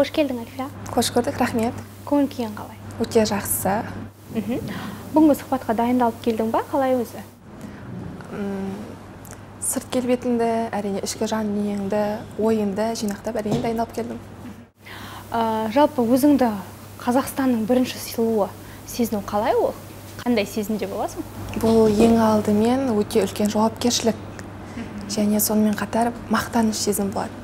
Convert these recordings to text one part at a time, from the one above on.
Қош келдің, Альфия. Қош көрдік, рахмет. Көңіл күйің қалай? Өте жақсы. Бүгінгі сұхбатқа дайындалып келдің ба, қалай өзі? Сырт келбетіңді, әрине ішкі жан дүниеңді, ойыңды жинақтап әрине дайындалып келдім. Жалпы өзіңді Қазақстанның бірінші сұлуы сезіну қалай ол? Қандай сезімде боласың? Бұл ең алдымен өте үлкен жауапкершілік және сонымен қатар мақтаныш сезім болады.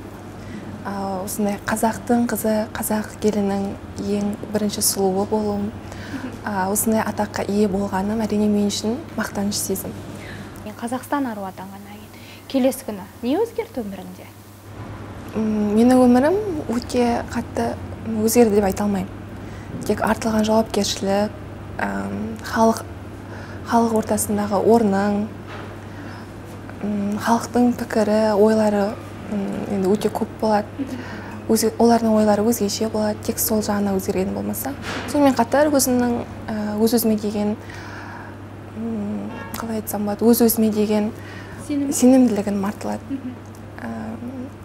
Осындай қазақтың қызы, қазақ елінің ең бірінші сұлуы болуым, осындай атаққа ие болғаным әрине мен үшін мақтаныш сезім. Қазақстан аруы атанғаннан кейін келесі күні не өзгерді өміріңде? Менің өмірім өте қатты өзгерді деп айта алмаймын. Тек артылған жауапкершілік, халық ортасындағы орның, халықтың пікірі, ойлары енді өте көп болады. Олардың ойлары өзгеше болады, тек сол жағына өзгерген болмаса. Сонымен қатар өз-өзіме деген, қалай айтсам болады, өз-өзіме деген сенімділігім артылады.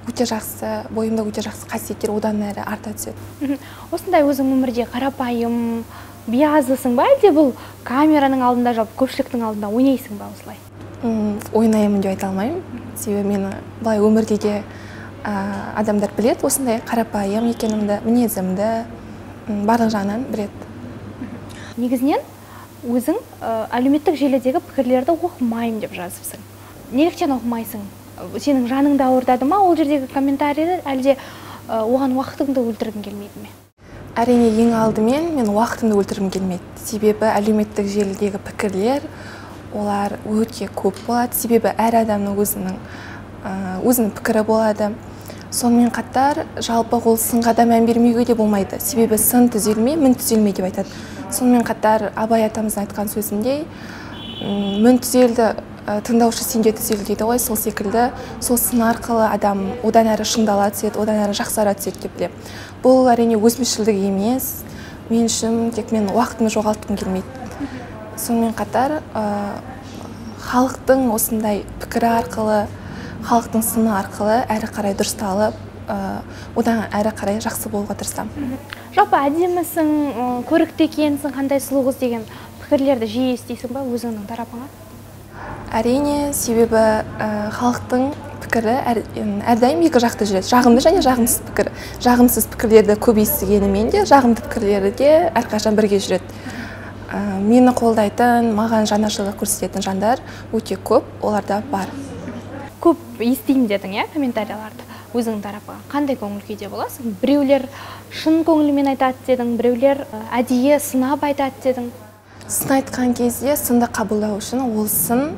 Өте жақсы, бойымда өте жақсы қасиеттер одан әрі арта түседі. Осындай өзің өмірде қарапайым, биязысың ба, әлде бұл камераның алдында, жалпы көпшіліктің алдында ойнайсың ба осылай? Ойнаймын деп айта алмаймын. Себебі мені былай өмірде де адамдар білет, осындай қарапайым екенімді, мінезімді барлық жағынан білет. Негізінен өзің әлеуметтік желідегі пікірлерді оқымаймын деп жазыпсың. Неліктен оқымайсың? Сенің жаныңды ауыртады ма ол жердегі комментарийлер, әлде оған уақытыңды өлтіргің келмейді ме? Әрине ең алдымен мен уақытымды өлтіргім келмейді. Себебі әлеуметтік желідегі пікірлер олар өте көп болады. Себебі әр адамның өзінің пікірі болады. Сонымен қатар жалпы ол сынға да мән бермеуге де болмайды. Себебі сын түзелмей, мін түзелмей деп айтады. Сонымен қатар Абай атамыздың айтқан сөзіндей, мін түзелді, тыңдаушы сенде түзелді дейді ғой, сол секілді, сол сын арқылы адам одан әрі шыңдала түседі, одан әрі жақсара түседі деп білемін. Бұл әрине өзімшілдік емес, мен үшін тек мен уақытымды жоғалтқым келмейді. Сонымен қатар халықтың осындай пікірі арқылы, халықтың сыны арқылы әрі қарай дұрысталып, одан әрі қарай жақсы болуға тырысамын. Жалпы әдемісің, көрікті екенсің, қандай сұлу қыз деген пікірлерді жиі естисің ба өзіңнің тарапыңа? Әрине, себебі халықтың пікірі әрдайым екі жақты жүреді. Жағымды және жағымсыз пікір. Жағымсыз пікірлерді көп естігенімен де, жағымды пікірлері де әрқашан бірге жүреді. Мені қолдайтын, маған жанашырлық көрсететін жандар өте көп, оларда бар. Көп естеймін дедің, комментарияларды өзің тарапыға. Қандай көңіл күйде боласың? Біреулер шын көңілімен айтады дедің, біреулер әдейі сынап айтады дедің. Сын айтқан кезде сынды қабылдау үшін ол сын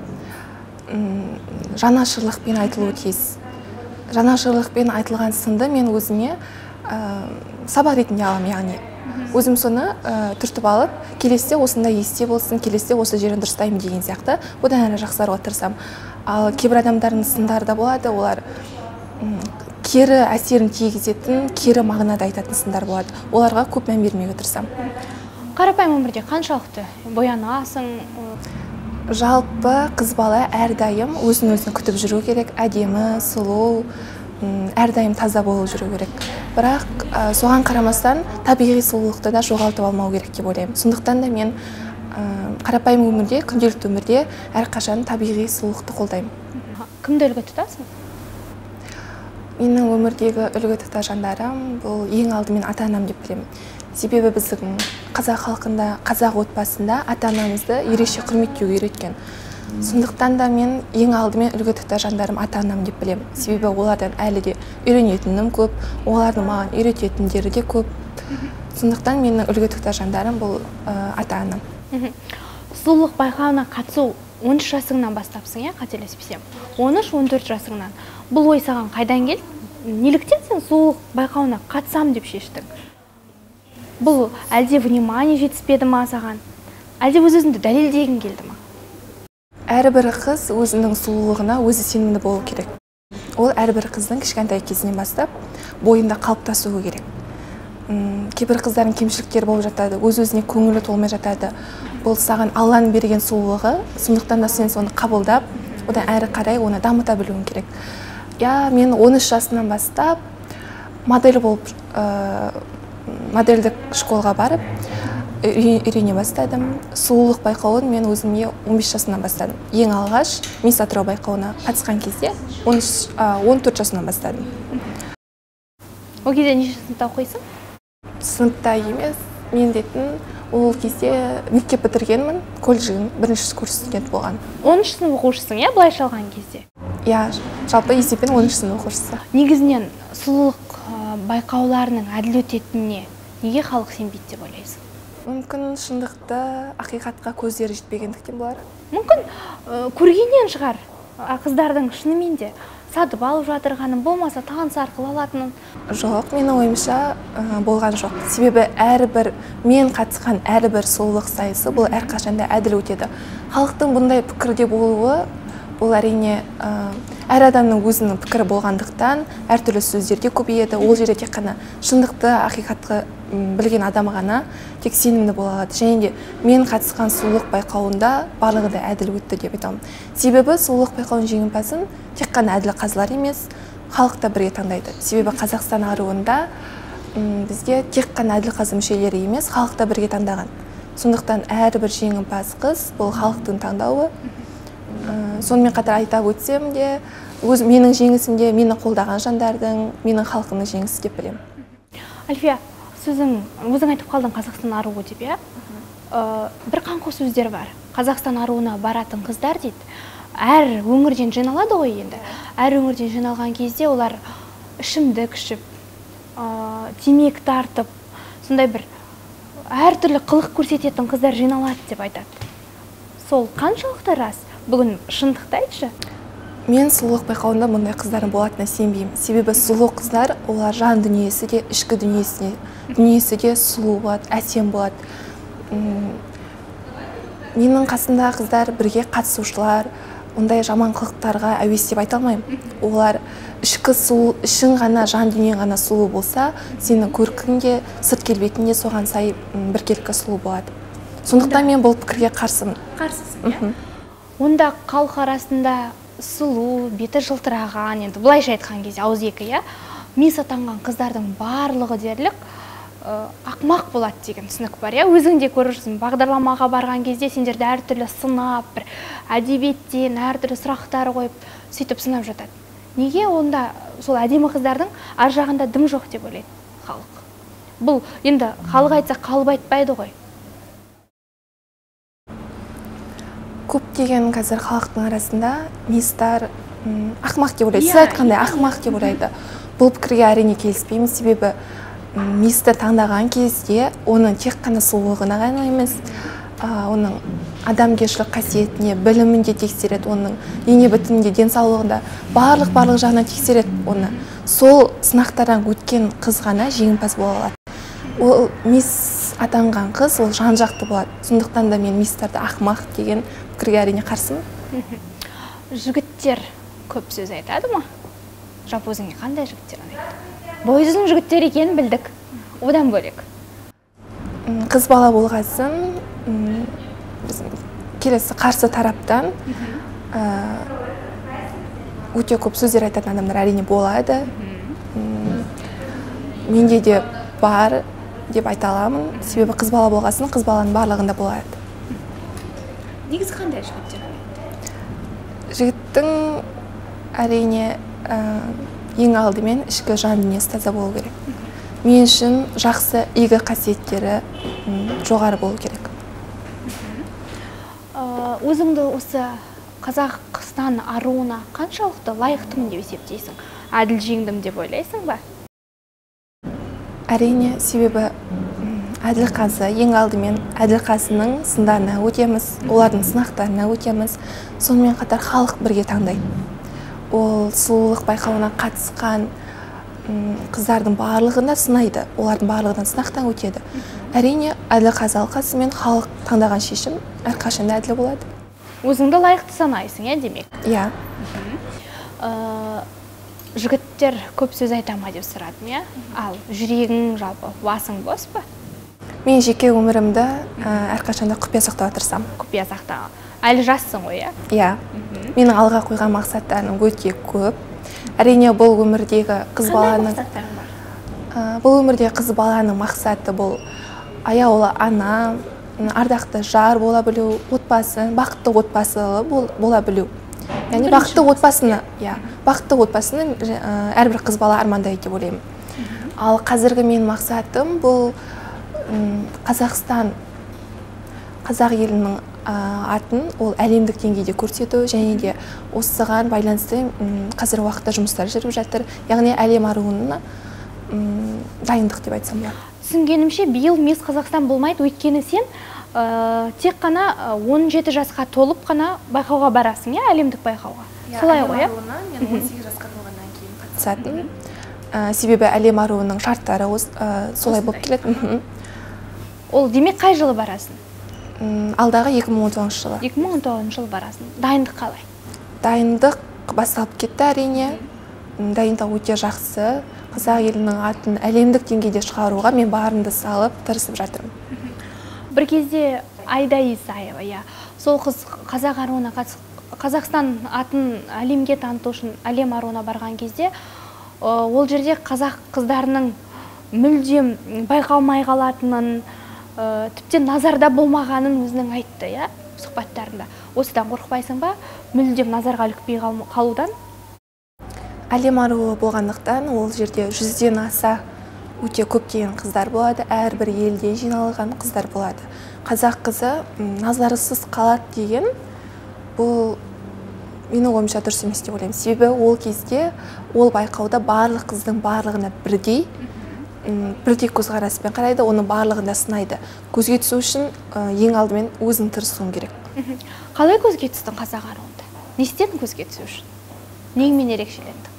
жанашырлықпен айтылуы тиіс. Жанашырлықпен айтылған сынды мен өзіме сабақ ретінде аламын, яғни өзім соны түртіп алып, келесте осындай есте болсын, келесте осы жерін дұрыстаймын деген сияқты, одан әрі жақсаруға тырысамын. Ал кейбір адамдардың сындары да болады, олар кері әсерін тигізетін, кері мағынада айтатын сындар болады. Оларға көп мән бермеуге тырысамын. Қарапайым өмірде қаншалықты боянасың? Жалпы қыз бала әрдайым өзін-өзін күтіп жүру керек, әдемі, сұлу, әрдайым таза болып жүру керек. Бірақ соған қарамастан табиғи сұлулықты да жоғалтып алмау керек деп ойлаймын. Сондықтан да мен қарапайым өмірде, күнделікті өмірде әрқашан табиғи сұлулықты қолдаймын. Кімді үлгі тұтасың? Менің өмірдегі үлгі тұтар жандарым бұл ең алдымен ата-анам деп білемін. Себебі біздің қазақ халқында, қазақ отбасында ата-анамызды ерекше құрметтеуге үйреткен. Сондықтан да мен ең алдымен үлгі тұтар жандарым ата-анам деп білемін. Себебі олардан әлі де үйренетінім көп, олардың маған үйрететіндері де көп. Сондықтан менің үлгі тұтар жандарым бұл ата-анам. Сұлулық байқауына қатысу 13 жасыңнан бастапсың, қателеспесем. 13-14 жасыңнан. Бұл ой саған қайдан келді? Неліктен сен сұлулық байқауына қатысам деп шештің? Бұл әлде внимание жетіспеді ма саған? Әлде өз-өзіңді дәлелдегің келді ма? Әрбір қыз өзінің сұлулығына өзі сенімді болу керек. Ол әрбір қыздың кішкентай кезінен бастап бойында қалыптасуы керек. Кейбір қыздардың кемшіліктері болып жатады, өз-өзіне көңілі толмай жатады. Бұл саған Алланың берген сұлулығы, сондықтан да сен соны қабылдап, одан әрі қарай оны дамыта білуің керек. Мен 13 жасынан бастап модель болып модельдік школға барып үйрене бастадым. Сұлулық байқауын мен өзіме 15 жасынан бастадым. Ең алғаш Мисс Атырау байқауына қатысқан кезде 14 жасынан бастадым. Ол кезде неше сыныпта оқисың? Сыныпта емес, мен дейтін ол кезде мектеп бітіргенмін, колледждің 1-ші курс студент болған. 10-шы сынып оқушысың, иә, былайша алған кезде? Иә, жалпы есеппен 10-ші сынып оқушысы. Негізінен сұлулық байқауларының әділ өтетініне неге халық сенбейді деп ойлайсың? Мүмкін шындықты, ақиқатқа көздері жетпегендіктен болар. Мүмкін көргеннен шығар, қыздардың шынымен де сатып алып жатырғанын, болмаса таныс арқылы алатынын. Жоқ, менің ойымша болған жоқ. Себебі мен қатысқан әрбір сұлулық сайысы бұл әрқашанда әділ өтеді. Халықтың бұндай пікірде болуы, бұл әрине әр адамның өзінің пікірі болғандықтан әртүрлі сөздерде көбейеді. Ол жерде тек қана шындықты, ақиқатты білген адам ғана тек сенімді бола алады. Және де мен қатысқан сұлулық байқауында барлығы да әділ өтті деп айтамын. Себебі сұлулық байқауының жеңімпазын тек қана әділ қазылар емес, халық та бірге таңдайды. Себебі Қазақстан аруында бізге тек қана әділ қазы мүшелері емес, халық та бірге таңдаған. Сондықтан әрбір жеңімпаз қыз бұл халықтың таңдауы. Сонымен қатар айтап өтсем де, менің жеңісімде мені қолдаған жандардың, менің халқымның жеңісі деп білемін. Альфия, өзің айтып қалдың Қазақстан аруы деп, иә? Бір қаңқу сөздер бар. Қазақстан аруына баратын қыздар дейді. Әр өңірден жиналады ғой енді. Әр өңірден жиналған кезде олар ішімдік ішіп, темекі тартып, сондай бір әртүрлі қылық көрсететін қыздар жиналады деп айтады. Сол қаншалықты рас? Бүгін шындықты айтшы. Мен сұлулық байқауында мұндай қыздардың болатынына сенбеймін. Себебі сұлу қыздар, олар жан дүниесі де, ішкі дүниесі де сұлу болады, әсем болады. Менің қасында қыздар бірге қатысушылар, ондай жаман қылықтарға әуес деп айта алмаймын. Олар ішің ғана, жан дүниең ғана сұлу болса, сенің көркің де, сырт келбетің де соған сай біркелкі сұлу болады. Сондықтан мен бұл пікірге қарсымын. Қарсысың, иә? Онда халық арасында сұлу, беті жылтыраған, енді былайша айтқан кезде ауыз екі, иә? Мисс атанған қыздардың барлығы дерлік ақмақ болады деген түсінік бар, иә? Өзің де көрірсің, бағдарламаға барған кезде сендерді әртүрлі сынап, бір әдебиеттен әртүрлі сұрақтар қойып, сөйтіп сынап жатады. Неге онда сол әдемі қыздардың ар жағында дым жоқ деп ойлайды халық? Бұл енді халық айтса қалып айтпайды ғой. Көптеген қазір халықтың арасында мисстар ақмақ деп ойлайды. Сіз айтқандай ақмақ деп ойлайды. Бұл пікірге әрине келіспеймін, себебі мисті таңдаған кезде оның тек қана сұлулығына ғана емес, оның адамгершілік қасиетіне, білімінде тексереді, оның дене бітімінде, денсаулығында барлық жағынан тексереді оны. Сол сынақтардан өткен қыз ғана жеңімпаз бола алады. Ол мисс атанған қыз, ол жан-жақты болады. Сондықтан да мен мисстарды ақмақ деген пікірге әрине қарсымын. Жігіттер көп сөз айтады ма? Жалпы өзіңе қандай жігіттер ұнайды? Бойжеткен жігіттер екенін білдік. Одан бөлек. Қыз бала болғасын, келесі қарсы тараптан өте көп сөздер айтатын адамдар әрине болады. Менде де бар деп айта аламын. Себебі қыз бала болғасын, қыз баланың барлығында болады. Негізі қандай жігіттер? Жігіттің әрине ең алдымен ішкі жан дүниесі таза болу керек. Мен үшін жақсы игі қасиеттері жоғары болу керек. Өзіңді осы Қазақстан аруына қаншалықты лайықтымын деп есептейсің? Әділ жеңдім деп ойлайсың ба? Әрине, себебі әділ қазы, ең алдымен әділ қазының сындарына өтеміз, олардың сынақтарына өтеміз. Сонымен қатар халық бірге таңдайды. Ол сұлулық байқауына қатысқан қыздардың барлығында сынайды, олардың барлығынан сынақтан өтеді. Әрине, әділ қазы алқасымен халық таңдаған шешім әрқашанда әділ болады. Өзіңді лайықты санайсың, иә, демек? Иә. Жігіттер көп сөз айта ма деп сұрадым, иә? Ал жүрегің, жалпы, басың бос па? Мен жеке өмірімді әрқашанда құпия сақтауға тырысамын. Құпия сақтауға. Әлі жассың ғой, иә? Иә. Менің алға қойған мақсаттарым өте көп. Әрине, бұл өмірдегі қыз баланың... Қандай мақсаттарың бар? Бұл өмірде қыз баланың мақсаты бұл аяулы ана, ардақты жар бола білу, отбасы, бақытты отбасы бола білу. Яғни бақытты отбасыны әрбір қыз бала армандайды деп ойлаймын. Ал қазіргі менің мақсатым бұл қазақ елінің атын ол әлемдік деңгейде көрсету, және де осыған байланысты қазіргі уақытта жұмыстар жүріп жатыр. Яғни әлем аруына дайындық деп айтсам болады. Түсінгенімше, биыл Мисс Қазақстан болмайды, өйткені сен тек қана 17 жасқа толып қана байқауға барасың, әлемдік байқауға. Солай ғой, мен 18 жасқа толғаннан кейін қатысатын. Себебі әлем аруының шарттары солай болып келеді. Ол демек қай жылы барасың? Алдағы 2019 жылы. 2019 жылы барасың. Дайындық қалай? Дайындық басталып кетті әрине. Дайындық өте жақсы. Қазақ елінің атын әлемдік деңгейде шығаруға мен барымды салып, тырысып жатырмын. Бір кезде Айда Исаева, сол қыз қазақ аруына Қазақстан атын әлемге таныту үшін әлем аруына барған кезде, ол жерде қазақ қыздарының мүлдем байқалмай қалатынын, тіптен назарда болмағанын өзінің айтты, сұхбаттарында. Осыдан қорықпайсың ба? Мүлдем назарға ілікпей қалудан? Әлем аруы болғандықтан ол жерде 100-ден аса өте көптеген қыздар болады, әрбір елде жиналған қыздар болады. Қазақ қызы назарсыз қалады деген бұл менің ойымша дұрыс емес деп ойлаймын. Себебі ол кезде ол байқауда барлық қыздың барлығына бірдей көзқараспен қарайды, оны барлығында сынайды. Көзге түсу үшін ең алдымен өзің тырысуың керек. Қалай көзге түстің қазақ аруында? Не істедің көзге түсу үшін? Неңмен ерекшелендің?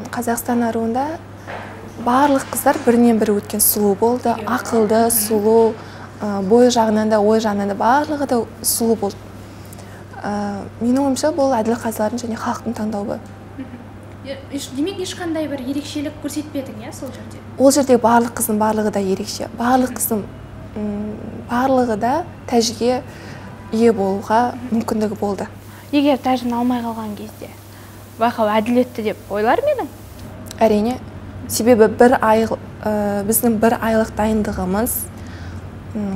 Қазақстан аруында барлық қыздар бірінен бірі өткен сұлу болды, ақылды, сұлу, бой жағынан да, ой жағынан да барлығы да сұлу болды. Менің ойымша бұл әділқазылардың және халықтың таңдауы. Демек ешқандай бір ерекшелік көрсетпедің, сол жерде? Ол жерде барлық қыздың барлығы да ерекше. Барлық қыздың барлығы да тәжіге ие болуға мүмкіндігі болды. Егер тәжін алмай қалған кезде байқау әділетті деп ойлар менің? Әрине. Себебі біздің бір айлық дайындығымыз,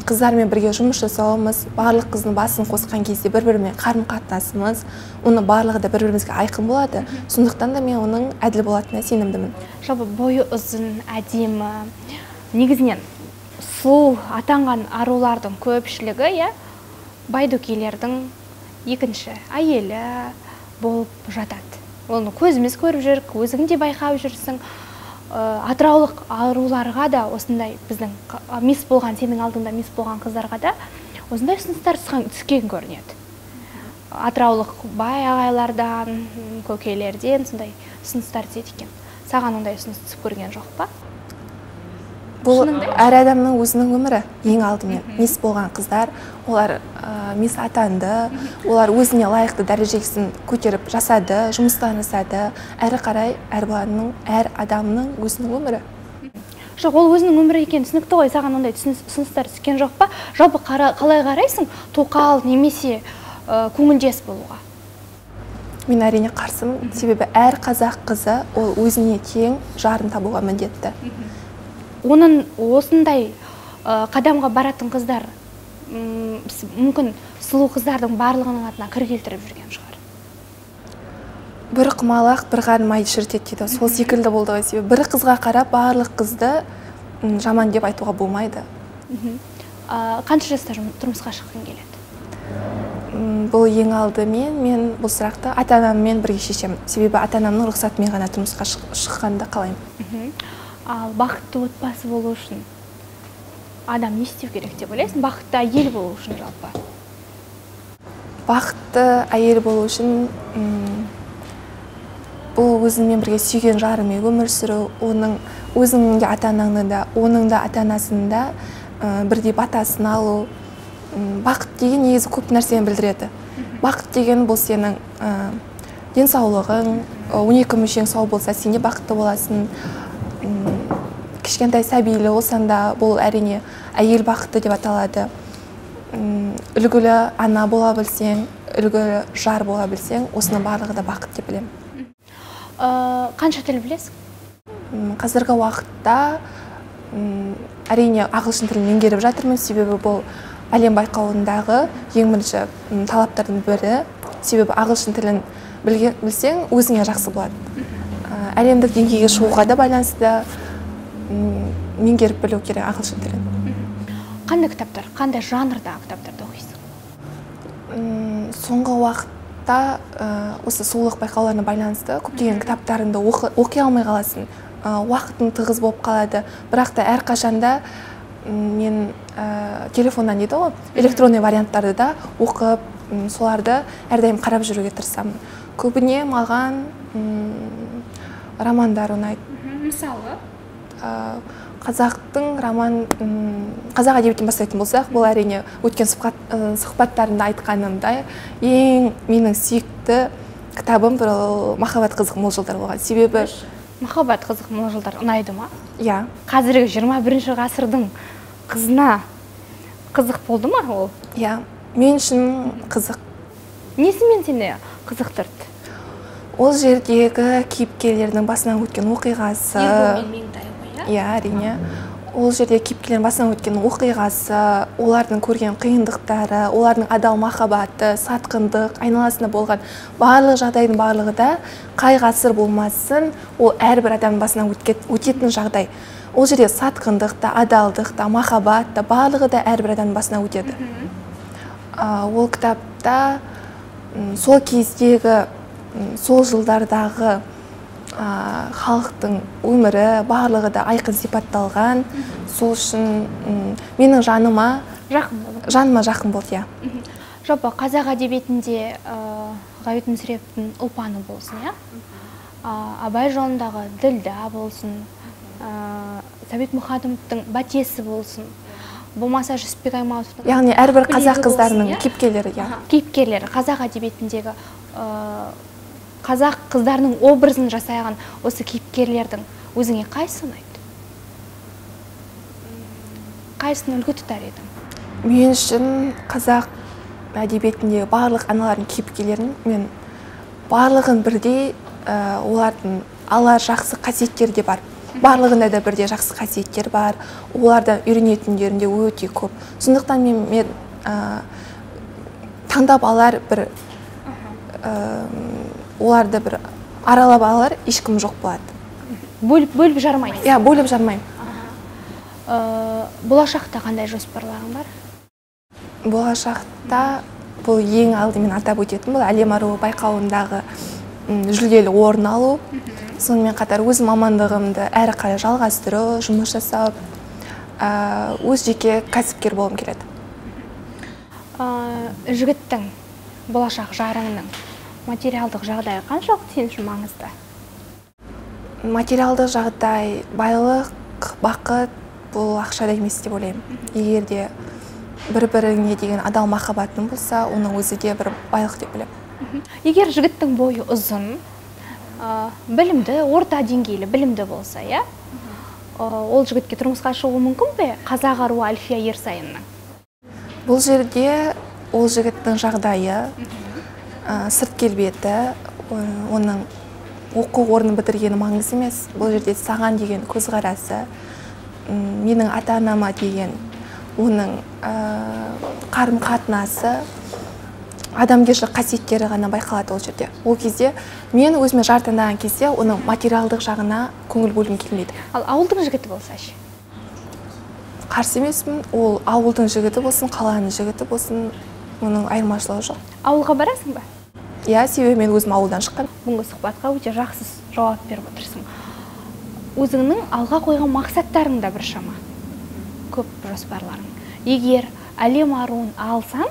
қыздармен бірге жұмыс жасауымыз, барлық қыздың басын қосқан кезде бір-бірімен қарым-қатынасымыз, оны барлығы да бір-бірімізге айқын болады. Сондықтан да мен оның әділ болатынына сенімдімін. Жалпы бойы ұзын, әдемі, негізінен сұлу атанған арулардың көпшілігі, байдукилердің екінші әйелі болып жатады. Оны көзіміз көріп жүрік, өзің де байқап жүрсің. Атыраулық аруларға да осындай біздің мисс болған, сенің алдыңда мисс болған қыздарға да осындай ұсыныстар түскен көрінеді. Атыраулық бай ағайлардан, көкелерден сондай ұсыныстар түседі екен. Саған ондай ұсыныс түсіп көрген жоқ па? Бұл әр адамның өзінің өмірі. Ең алдымен мисс болған қыздар, олар мисс атанды, олар өзіне лайықты дәрежесін көтеріп жасады, жұмыстан жасады. Әрі қарай әр адамның өзінің өмірі. Жоқ, ол өзінің өмірі екен түсінікті ғой, саған ондай ұсыныстар түскен жоқ па? Жалпы қалай қарайсың, тоқал немесе көңілдес болуға? Мен әрине қарсымын, себебі әр қазақ қызы ол өзіне тең жарын табуға міндетті. Оның осындай қадамға баратын қыздар мүмкін сұлу қыздардың барлығының атына кір келтіріп жүрген шығар. Бір құмалақ бір қарын майды шірітеді дейді. Сол секілді болды ғой. Себебі бір қызға қарап барлық қызды жаман деп айтуға болмайды. Қанша жаста тұрмысқа шыққың келеді? Бұл ең алдымен мен бұл сұрақты ата-анаммен бірге шешемін. Себебі ата-анамның рұқсатымен ғана тұрмысқа шыққанды қалаймын. Ал бақытты отбасы болу үшін адам не істеу керек деп ойлайсың? Бақытты әйел болу үшін жалпы? Бақытты әйел болу үшін бұл өзіңмен бірге сүйген жарымен өмір сүру, оның өзіңнің де ата-анаңды да, оның да ата-анасын да бірдей батасын алу. Бақыт деген негізі көп нәрсені білдіреді. Бақыт деген бұл сенің денсаулығың, 12 мүшең сау болса, сен де бақытты боласың. Кішкентай сәбилі болсаң да бұл әрине әйел бақытты деп аталады. Үлгілі ана бола білсең, үлгілі жар бола білсең, осының барлығы да бақыт деп білемін. Қанша тіл білесің? қазіргі уақытта әрине ағылшын тілін меңгеріп жатырмын, себебі бұл әлем байқауындағы ең бірінші талаптардың бірі. Себебі ағылшын тілін білсең, өзіңе жақсы болады. Әлемдік деңгейге шығуға да байланысты меңгеріп білу керек ағылшын тілін. Қандай кітаптар, қандай жанрдағы кітаптарды оқисың? Соңғы уақытта осы сұлулық байқауларына байланысты көптеген кітаптарыңды оқи алмай қаласың. Уақытың тығыз болып қалады. Бірақ та әрқашанда мен телефоннан дейді ғой, электронный варианттарды да оқып, соларды әрдайым қарап жүруге тырысамын. Көбіне маған романдар ұнайды. Мысалы? Қазақтың қазақ әдебиетін бастайтын болсақ, бұл әрине өткен сұхбаттарында айтқанымдай, ең менің сүйікті кітабым бұл «Махаббат қызық мол жылдар» болған. Себебі «Махаббат қызық мол жылдар» ұнайды ма? Иә. Қазіргі 21 ғасырдың қызына қызық болды ма ол? Иә, мен үшін қызық. Несімен сені қызықтырды? Ол жердегі кейіпкерлердің басынан өткен оқиғасы. Иә, әрине. Ол жерде кейіпкерлердің басынан өткен оқиғасы, олардың көрген қиындықтары, олардың адал махаббаты, сатқындық, айналасында болған барлық жағдайдың барлығы да қай ғасыр болмасын, ол әрбір адамның басынан өтетін жағдай. Ол жерде сатқындық та, адалдық та, махаббат та, барлығы да әрбір адамның басынан өтеді. Ол кітапта сол кездегі, сол жылдардағы халықтың өмірі барлығы да айқын сипатталған. Сол үшін менің жаныма жақын болды. Жалпы қазақ әдебиетінде Ғабит Мүсіреповтің ұлпаны болсын, Абай жолындағы Ділдә болсын, Сәбит Мұқадымовтың Бәтесі болсын, болмаса Жүсіпбек Аймауытовтың. Яғни әрбір қазақ қыздарының кейіпкерлері. Кейіпкерлері қазақ әдебиетіндегі қазақ қыздарының образын жасаған осы кейіпкерлердің өзіңе қайсысы ұнайды? Қайсысын үлгі тұтар едің? Мен үшін қазақ әдебиетіндегі барлық аналардың кейіпкерлерін мен барлығын бірдей, олардың алар жақсы қасиеттері де бар. Барлығында да бірде жақсы қасиеттер бар. Олардан үйренетіндерінде өте көп. Сондықтан мен таңдап алар бір оларды бір аралап алар ешкім жоқ болады. Бөліп жармайсың? Иә, бөліп жармайым. Болашақта қандай жоспарларың бар? Болашақта бұл ең алдымен атап өтетін бұл әлем аруы байқауындағы жүлделі орын алу. Сонымен қатар өз мамандығымды әрі қарай жалғастыру, жұмыс жасап, өз жеке кәсіпкер болғым келеді. Жігіттің, болашақ жарыңның материалдық жағдайы қаншалықты сен үшін маңызды? Материалдық жағдай, байлық, бақыт бұл ақшада емес деп ойлаймын. Егер де бір-біріңе деген адал махаббатың болса, оның өзі де бір байлық деп ойлаймын. Егер жігіттің бойы ұзын, білімді, орта деңгейлі білімді болса, ол жігітке тұрмысқа шығуы мүмкін бе? Қазақ аруы Әлфия Ерсайынның. Бұл жерде ол жігіттің жағдайы, сырт келбеті, оның оқу орнын бітіргені маңызды емес. Бұл жерде саған деген көзқарасы, менің ата-анама деген оның қарым-қатынасы, адамгершілік қасиеттері ғана байқалады ол жерде. Ол кезде мен өзіме жар таңдаған кезде оның материалдық жағына көңіл бөлгім келмейді. Ал ауылдың жігіті болса ше? Қарсы емеспін. Ол ауылдың жігіті болсын, қаланың жігіті болсын, оның айырмашылығы жоқ. Ауылға барасың ба? Иә, себебі мен өзім ауылдан шыққан. Бүгінгі сұхбатқа өте жақсы жауап беріп отырсың. Өзіңнің алға қойған мақсаттарың да біршама. Көп жоспарларың. Егер әлем аруын алсаң,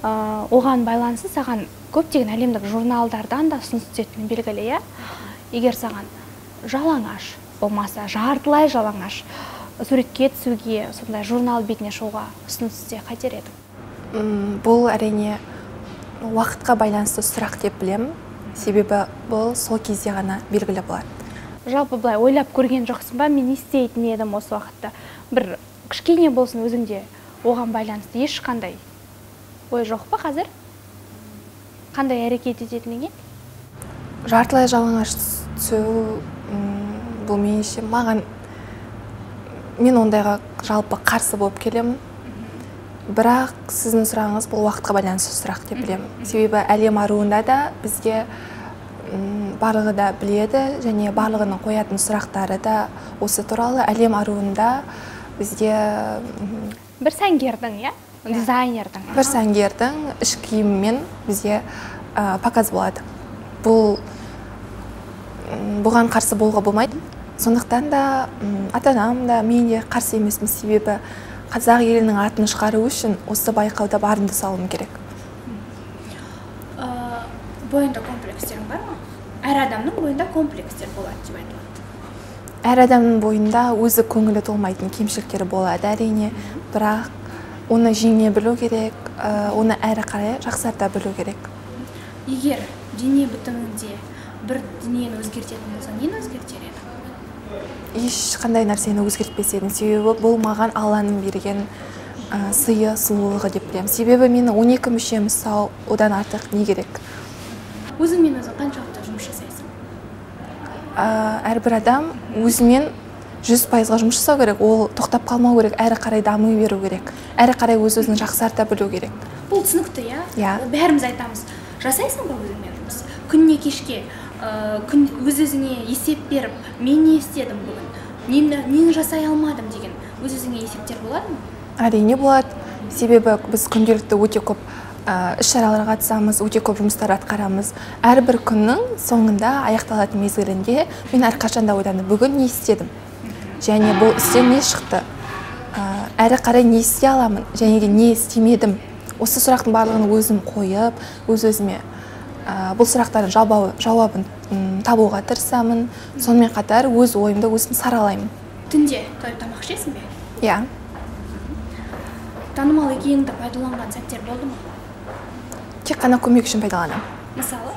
оған байланысты саған көптеген әлемдік журналдардан да ұсыныс түсетіні белгілі. Егер саған жалаңаш, болмаса жартылай жалаңаш суретке түсуге, сондай журнал бетіне шығуға ұсыныс түссе қайтер едің? Бұл әрине уақытқа байланысты сұрақ деп білемін. Себебі бұл сол кезде ғана белгілі болады. Жалпы былай ойлап көрген жоқсың ба, мен не істейтін едім осы уақытта? Бір кішкене болсын өзіңде оған байланысты ешқандай ой жоқ па қазір? Қандай әрекет ететініңе? Жартылай жалаңаш түсу бұл меніңше маған мен ондайға жалпы қарсы болып келемін. Бірақ сіздің сұрағыңыз бұл уақытқа байланысты сұрақ деп білемін. Себебі әлем аруында да бізге барлығы да біледі және барлығының қоятын сұрақтары да осы туралы. Әлем аруында бізге бір сәнгердің, дизайнердің. Бір сәнгердің іш киімімен бізге показ болады. Бұған қарсы болуға болмайды. Сондықтан да ата-анам да мен де қарсы емеспін, себебі қазақ елінің атын шығару үшін осы байқауда барымды салуым керек. Бойында комплекстер бар ма? Әр адамның бойында комплекстер болады деп айтылады. Әр адамның бойында өзі көңілі толмайтын кемшіліктері болады, әрине, бірақ оны жеңе білу керек, оны әрі қарай жақсарта білу керек. Егер дене бітімінде бір дүниені өзгертетін болса, нені өзгертер еді? Ешқандай нәрсені өзгертпес едім, себебі бұл маған Алланың берген сыйы, сұлулығы деп білемін. Себебі менің 12 мүшем сау, одан артық не керек? Өзіңмен өзің қаншалықты жұмыс жасайсың? Әрбір адам өзімен 100%-ға жұмыс жасау керек, ол тоқтап қалмау керек, әрі қарай дамы беру керек, әрі қарай өз-өзін жақсарта білу керек. Бұл түсінікті, иә? Бәріміз айтамыз. Жасайсың ба өзіңмен жұмыс? Күніне кешке өз-өзіңе есеп беріп, мен не істедім бүгін, нені жасай алмадым деген өз-өзіңе есептер болады ма? Әрине болады. Себебі біз күнделікті өте көп іс-шараларға қатысамыз, өте көп жұмыстар атқарамыз. Әрбір күннің соңында аяқталатын мезгілінде мен әрқашан да ойланып, бүгін не істедім? Және бұл істен не шықты? Әрі қарай не істей аламын? Және не істемедім? Осы сұрақтың барлығын өзім қойып, өз-өзіме бұл сұрақтардың жауабын табуға тырысамын. Сонымен қатар өз ойымды өзім саралаймын. Түнде тойып тамақ ішесің бе? Иә. Танымал екеніңді пайдаланған сәттер болды ма? Тек қана көмек үшін пайдаланамын. Мысалы?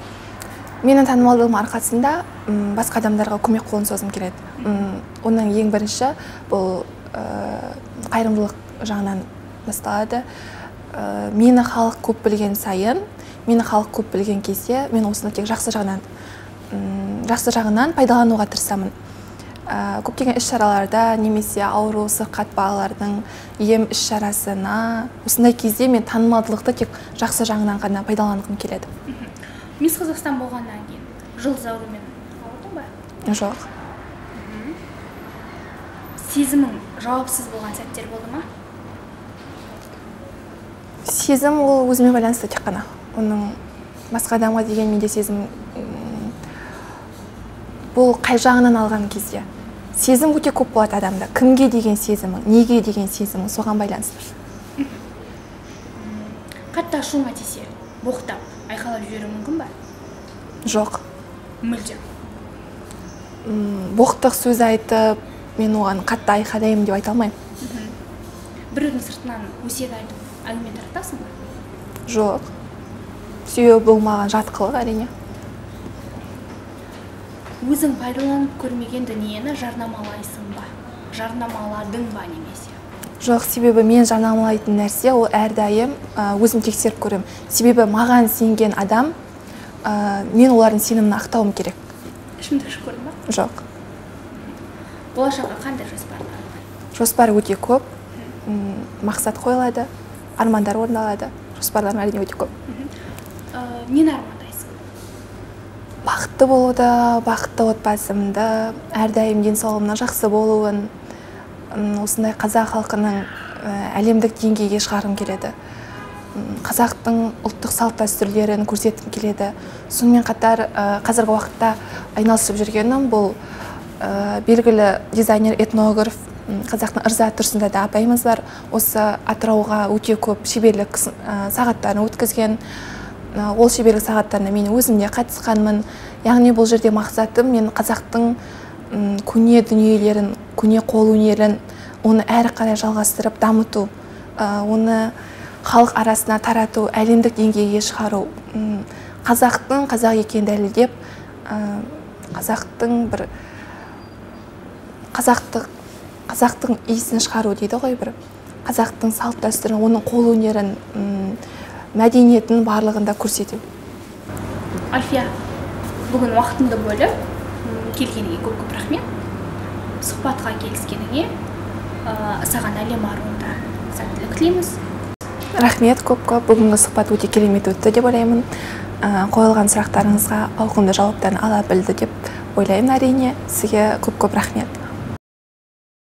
Менің танымалдығым арқасында басқа адамдарға көмек қолын созғым келеді. Оның ең бірінші бұл қайырымдылық жағынан басталады. Мені халық көп білген сайын, мені халық көп білген кезде мен осыны тек жақсы жағынан пайдалануға тырысамын. Көптеген іс-шараларда немесе ауру сырқат балалардың ем іс-шарасына осындай кезде мен танымалдылықты тек жақсы жағынан ғана пайдаланғым келеді. Мисс Қазақстан болғаннан кейін жұлдыз ауруымен ауырдың ба? Жоқ. Сезімің жауапсыз болған сәттер болды ма? Сезім ол өзіме байланысты тек қана. Оның басқа адамға деген менде сезім бұл қай жағынан алған кезде. Сезім өте көп болады адамда. Кімге деген сезімі, неге деген сезімі соған байланысты. Қатты ашуыңа тисе, боқтап, айқайлап жіберуі мүмкін ба? Жоқ. Мүлдем. Боқтық сөз айтып, мен оған қатты айқайлаймын деп айта алмаймын. Біреудің сыртынан өсиет айтып, әңгіме таратасың ба? Жоқ. Себебі бұл маған жат қылық, әрине. Өзің пайдаланып көрмеген дүниені жарнамалайсың ба? Жарнамаладың ба немесе? Жоқ, себебі мен жарнамалайтын нәрсе ол әрдайым өзім тексеріп көремін. Себебі маған сенген адам, мен олардың сенімін ақтауым керек. Ішімдік ішіп көрдің ба? Жоқ. Болашаққа қандай жоспарлар бар? Жоспар өте көп. Мақсат қойылады, армандар орындалады. Жоспарларым әрине өте көп. Нені армандайсың? Бақытты болуды, бақытты отбасымды, әрдайым денсаулығымның жақсы болуын, осындай қазақ халқының әлемдік деңгейге шығарғым келеді. Қазақтың ұлттық салт-дәстүрлерін көрсеткім келеді. Сонымен қатар қазіргі уақытта айналысып жүргенім бұл белгілі дизайнер, этнограф, қазақтың Ырза Тұрсынзада апайымыз бар. Осы Атырауға өте көп шеберлік сағаттарын өткізген. Ол шеберлік сағаттарына мен өзім де қатысқанмын. Яғни бұл жерде мақсатым мен қазақтың көне дүниелерін, көне қол өнерін, оны әрі қарай жалғастырып дамыту, оны халық арасына тарату, әлемдік деңгейге шығару, қазақтың қазақ екенін дәлелдеп, қазақтың иісін шығару дейді ғой, бір қазақтың салт дәстүрін, оның қол өнерін, мәдениетін барлығында көрсету. Альфия, бүгін уақытыңды бөліп келгеніңе көп рахмет. сұхбатқа келіскеніңе. Саған әлем аруында сәттілік тілейміз. Рахмет көп. Бүгінгі сұхбат өте керемет өтті деп ойлаймын. Қойылған сұрақтарыңызға ауқымды жауаптарын ала білді деп ойлаймын әрине. Сізге көп рахмет.